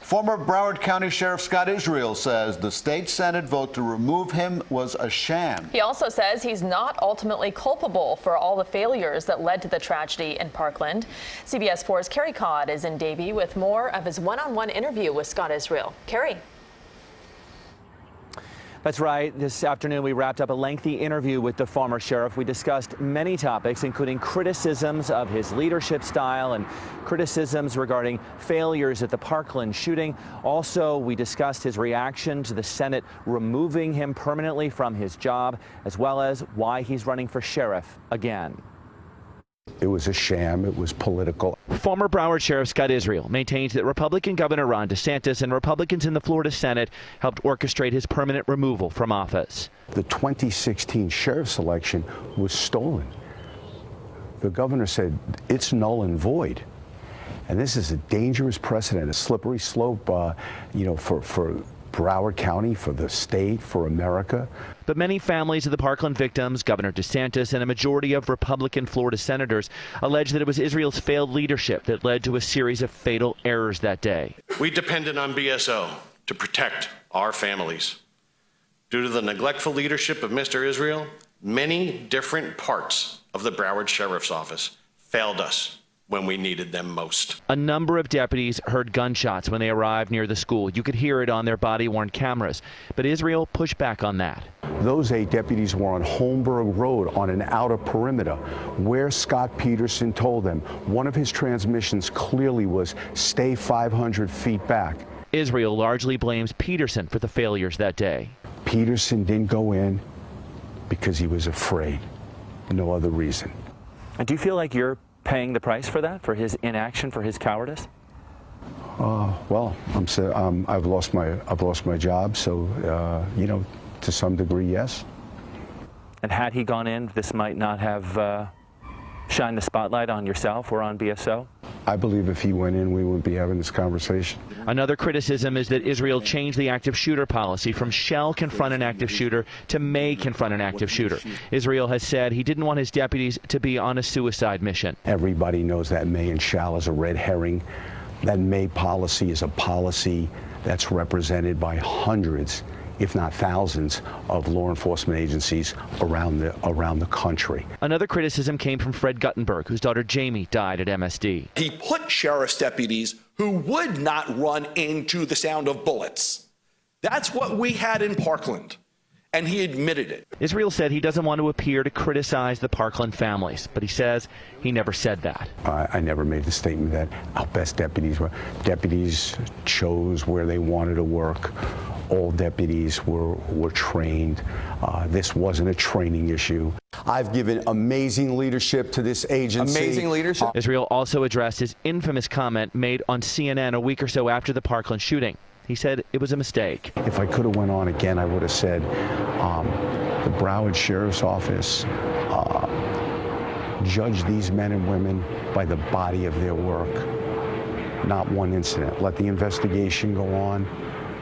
Former Broward County Sheriff Scott Israel says the state Senate vote to remove him was a sham. He also says he's not ultimately culpable for all the failures that led to the tragedy in Parkland. CBS 4's Carrie Codd is in Davie with more of his one-on-one interview with Scott Israel. Carrie. That's right. This afternoon, we wrapped up a lengthy interview with the former sheriff. We discussed many topics, including criticisms of his leadership style and criticisms regarding failures at the Parkland shooting. Also, we discussed his reaction to the Senate removing him permanently from his job, as well as why he's running for sheriff again. It was a sham. It was political. Former Broward Sheriff Scott Israel maintains that Republican Governor DeSantis and Republicans in the Florida Senate helped orchestrate his permanent removal from office. The 2016 sheriff's election was stolen. The governor said it's null and void. And this is a dangerous precedent, a slippery slope, for Broward County, for the state, for America. But many families of the Parkland victims, Governor DeSantis, and a majority of Republican Florida senators allege that it was Israel's failed leadership that led to a series of fatal errors that day. We depended on BSO to protect our families. Due to the neglectful leadership of Mr. Israel, many different parts of the Broward Sheriff's Office failed us when we needed them most. A number of deputies heard gunshots when they arrived near the school. You could hear it on their body-worn cameras. But Israel pushed back on that. Those 8 deputies were on Holmberg Road on an outer perimeter where Scott Peterson told them one of his transmissions clearly was stay 500 feet back. Israel largely blames Peterson for the failures that day. Peterson didn't go in because he was afraid. No other reason. And do you feel like you're paying the price for that, for his inaction, for his cowardice? Well, I've lost my job, so to some degree, yes. And had he gone in, this might not have shined the spotlight on yourself or on BSO? I believe if he went in, we wouldn't be having this conversation. Another criticism is that Israel changed the active shooter policy from shall confront an active shooter to may confront an active shooter. Israel has said he didn't want his deputies to be on a suicide mission. Everybody knows that may and shall is a red herring. That may policy is a policy that's represented by hundreds, if not thousands, of law enforcement agencies around the country. Another criticism came from Fred Guttenberg, whose daughter Jamie died at MSD. He put sheriff's deputies who would not run into the sound of bullets. That's what we had in Parkland, and he admitted it. Israel said he doesn't want to appear to criticize the Parkland families, but he says he never said that. I never made the statement that our best deputies chose where they wanted to work. All deputies were trained. This wasn't a training issue. I've given amazing leadership to this agency. Amazing leadership. Israel also addressed his infamous comment made on CNN a week or so after the Parkland shooting. He said it was a mistake. If I could have went on again, I would have said the Broward Sheriff's Office judged these men and women by the body of their work, not one incident. Let the investigation go on.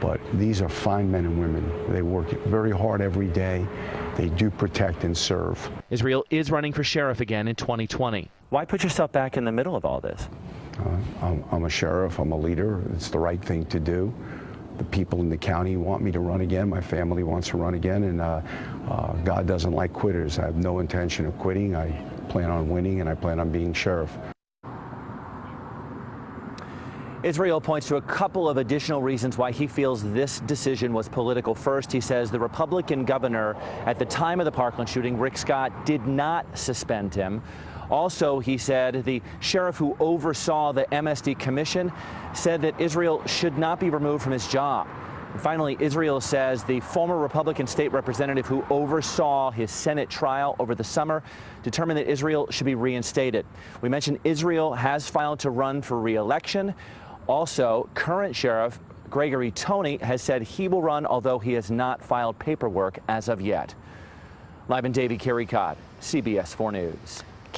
But these are fine men and women. They work very hard every day. They do protect and serve. Israel is running for sheriff again in 2020. Why put yourself back in the middle of all this? I'm a sheriff. I'm a leader. It's the right thing to do. The people in the county want me to run again. My family wants to run again. And God doesn't like quitters. I have no intention of quitting. I plan on winning, and I plan on being sheriff. Israel points to a couple of additional reasons why he feels this decision was political. First, he says the Republican governor at the time of the Parkland shooting, Rick Scott, did not suspend him. Also, he said the sheriff who oversaw the MSD commission said that Israel should not be removed from his job. And finally, Israel says the former Republican state representative who oversaw his Senate trial over the summer determined that Israel should be reinstated. We mentioned Israel has filed to run for re-election. Also, current Sheriff Gregory Toney has said he will run, although he has not filed paperwork as of yet. Live in Davie, Carrie Codd, CBS 4 News.